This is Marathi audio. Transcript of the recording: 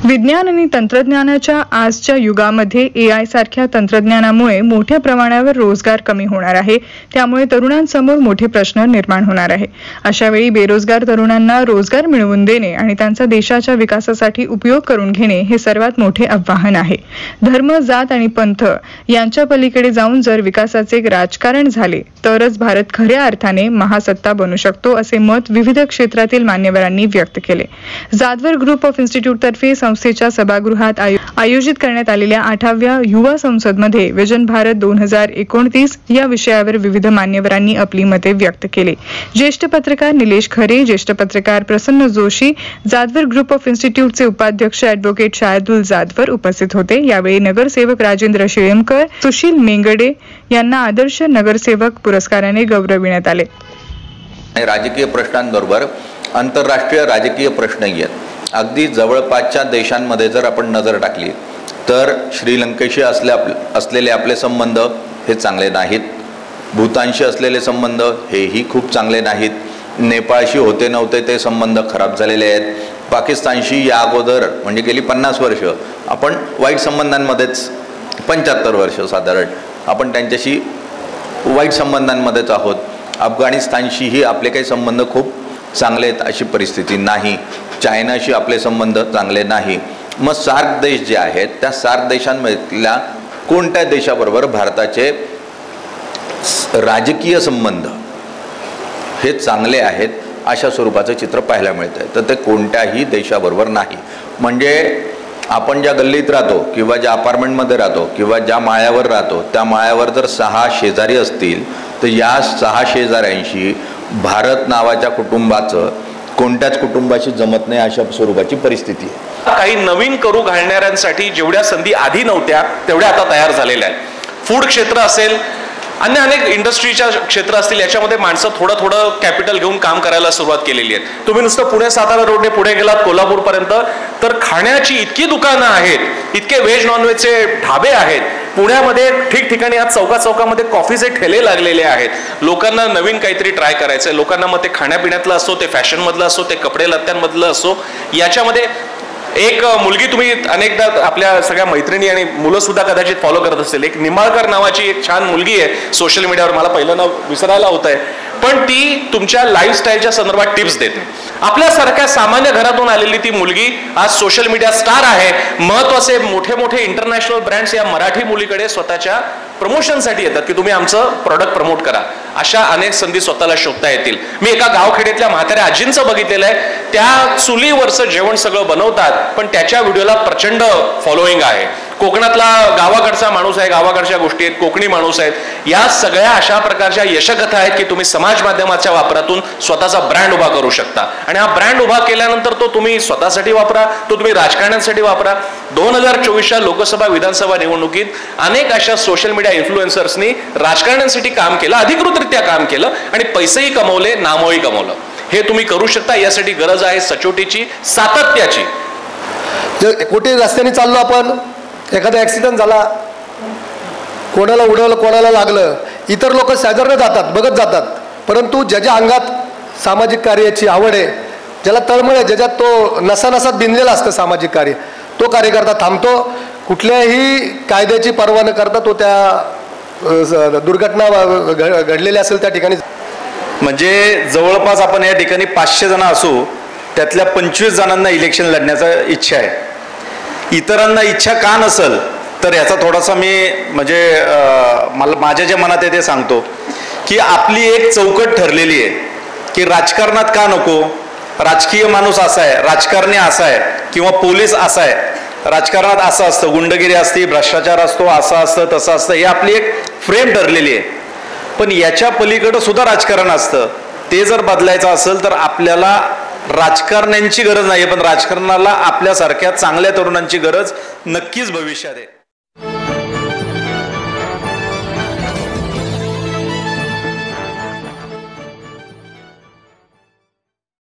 विज्ञान आणि तंत्रज्ञानाच्या आजच्या युगामध्ये AI सारख्या तंत्रज्ञानामुळे मोठ्या प्रमाणावर रोजगार कमी होणार आहे। त्यामुळे तरुणांसमोर मोठे प्रश्न निर्माण होणार आहे। अशा वेळी बेरोजगार तरुणांना रोजगार मिळवून देणे आणि त्यांचा देशाच्या विकासासाठी उपयोग करून घेणे हे सर्वात मोठे आव्हान आहे। धर्म, जात आणि पंथ यांच्या पलीकडे जाऊन जर विकासाचे राजकारण झाले तरच भारत खऱ्या अर्थाने महासत्ता बनू शकतो, असे मत विविध क्षेत्रातील मान्यवरांनी व्यक्त केले। जाधवर ग्रुप ऑफ इन्स्टिट्यूट तर्फे संस्थेच्या सभागृहात आयोजित करण्यात आलेल्या 8व्या युवा संसदमध्ये विजन भारत 2029 या विषयावर विविध मान्यवरांनी आपली मते व्यक्त केली। ज्येष्ठ पत्रकार निलेश खरे, ज्येष्ठ पत्रकार प्रसन्न जोशी, जाधवर ग्रुप ऑफ इन्स्टिट्यूटचे उपाध्यक्ष ॲडव्होकेट शार्दुल जाधवर उपस्थित होते। यावेळी नगरसेवक राजेंद्र शिळेमकर, सुशील मेंगडे यांना आदर्श नगरसेवक पुरस्काराने गौरविण्यात आले। राजकीय प्रश्नांबरोबर आंतरराष्ट्रीय राजकीय प्रश्नही आहेत। अगदी जवळपासच्या देशांमध्ये जर आपण नजर टाकली तर श्रीलंकेशी असलेले आपले संबंध हे चांगले नाहीत। भूतानशी असलेले संबंध हेही खूप चांगले नाहीत। नेपाळशी होते नव्हते ते संबंध खराब झालेले आहेत। पाकिस्तानशी या अगोदर म्हणजे गेली 50 वर्ष आपण वाईट संबंधांमध्येच 75 वर्ष साधारण आपण त्यांच्याशी वाईट संबंधांमध्येच आहोत। अफगाणिस्तानशीही आपले काही संबंध खूप चांगले आहेत अशी परिस्थिती नाही। चायनाशी आपले संबंध चांगले नाही। मग सार्क देश जे आहेत त्या सार्क देशांमधल्या कोणत्या देशाबरोबर भारताचे राजकीय संबंध हे चांगले आहेत अशा स्वरूपाचं चित्र पाहायला मिळतंय, तर ते कोणत्याही देशाबरोबर नाही। म्हणजे आपण ज्या गल्लीत राहतो किंवा ज्या अपार्टमेंटमध्ये राहतो किंवा ज्या माळ्यावर राहतो त्या माळ्यावर जर 6 शेजारी असतील तर या 6 शेजाऱ्यांशी भारत नावाच्या कुटुंबाचं कोणत्याच कुटुंबाशी जमत नाही अशा स्वरूपाची परिस्थिती आहे। काही नवीन करू घालणाऱ्यांसाठी जेवढ्या संधी आधी नव्हत्या तेवढ्या आता तयार झालेल्या आहेत। फूड क्षेत्र असेल, अन्य अनेक इंडस्ट्रीच्या क्षेत्र असतील, याच्यामध्ये माणसं थोडं कॅपिटल घेऊन काम करायला सुरुवात केलेली आहे। तुम्ही नुसतं पुणे सातारा रोडने पुढे गेलात कोल्हापूरपर्यंत तर खाण्याची इतकी दुकानं आहेत, इतके व्हेज नॉनव्हेजचे ढाबे आहेत। पुण्यामध्ये ठिकठिकाणी आज चौकामध्ये कॉफीचे ठेले लागलेले आहेत। लोकांना नवीन काहीतरी ट्राय करायचं आहे। लोकांना मग ते खाण्यापिण्यातलं असो, ते फॅशनमधलं असो, ते कपडे लत्त्यांमधलं असो, याच्यामध्ये एक मुलगी तुम्ही अनेकदा आपल्या सगळ्या मैत्रिणी आणि मुलं सुद्धा कदाचित फॉलो करत असेल। एक निंबाळकर नावाची एक छान मुलगी आहे सोशल मीडियावर, मला पहिलं नाव विसरायला होत आहे, पण ती तुमच्या लाईफस्टाईलच्या संदर्भात टिप्स देते। आपल्यासारख्या सामान्य घरातून आलेली ती मुलगी आज सोशल मीडिया स्टार आहे। महत्त्वाचे मोठे इंटरनॅशनल ब्रँड्स या मराठी मुलीकडे स्वतःच्या प्रमोशनसाठी येतात की तुम्ही आमचं प्रोडक्ट प्रमोट करा। अशा अनेक संधी स्वतःला शोधता येतील। मी एका गावखेड्यातल्या म्हाताऱ्या आजींचं बघितलेलं आहे, त्या चुलीवरचं जेवण सगळं बनवतात पण त्याच्या व्हिडिओला प्रचंड फॉलोईंग आहे। कोकणातला गावाकडचा माणूस आहे, गावाकडच्या गोष्टी आहेत, कोकणी माणूस आहेत। या सगळ्या अशा प्रकारच्या यशकथा आहेत की तुम्ही समाज माध्यमाच्या वापरातून स्वतःचा ब्रँड उभा करू शकता आणि हा ब्रँड उभा केल्यानंतर तो तुम्ही स्वतःसाठी वापरा, तो तुम्ही राजकारण्यांसाठी वापरा। 2024च्या लोकसभा विधानसभा निवडणुकीत अनेक अशा सोशल मीडिया इन्फ्लुएन्सर्सनी राजकारण्यांसाठी काम केलं, अधिकृतरित्या काम केलं आणि पैसेही कमवले, नामही कमवलं। हे तुम्ही करू शकता। यासाठी गरज आहे सचोटीची, सातत्याची। जर कुठे रस्त्याने चाललो आपण, एखादा ॲक्सिडेंट झाला, कोणाला उडवलं, कोणाला लागलं, इतर लोक शेजारनं जातात, बघत जातात, परंतु ज्याच्या अंगात सामाजिक कार्याची आवड आहे, ज्याला तळमळ आहे, ज्याच्यात तो नसानसात बिनलेला असतं सामाजिक कार्य, तो कार्यकर्ता थांबतो। कुठल्याही कायद्याची पर्वा न करता तो त्या दुर्घटना घडलेली असेल त्या ठिकाणी, म्हणजे जवळपास आपण या ठिकाणी 500 जण असू, त्यातल्या 25 जणांना इलेक्शन लढण्याचा इच्छा आहे। इतरांना इच्छा का नसेल तर याचा थोडासा मी म्हणजे मला माझ्या जे मनात आहे ते सांगतो की आपली एक चौकट ठरलेली आहे की राजकारणात का नको, राजकीय माणूस असा आहे, राजकारणी असा आहे किंवा पोलीस असा आहे, राजकारणात असं असतं, गुंडगिरी असते, भ्रष्टाचार असतो, असं असतं तसं असतं, ही आपली एक फ्रेम ठरलेली आहे। पण याच्या पलीकडे सुद्धा राजकारण असतं। ते जर बदलायचं असेल तर आपल्याला राजकारण्यांची गरज नाही, पण राजकारणाला आपल्यासारख्या चांगल्या तरुणांची गरज नक्कीच भविष्यात आहे।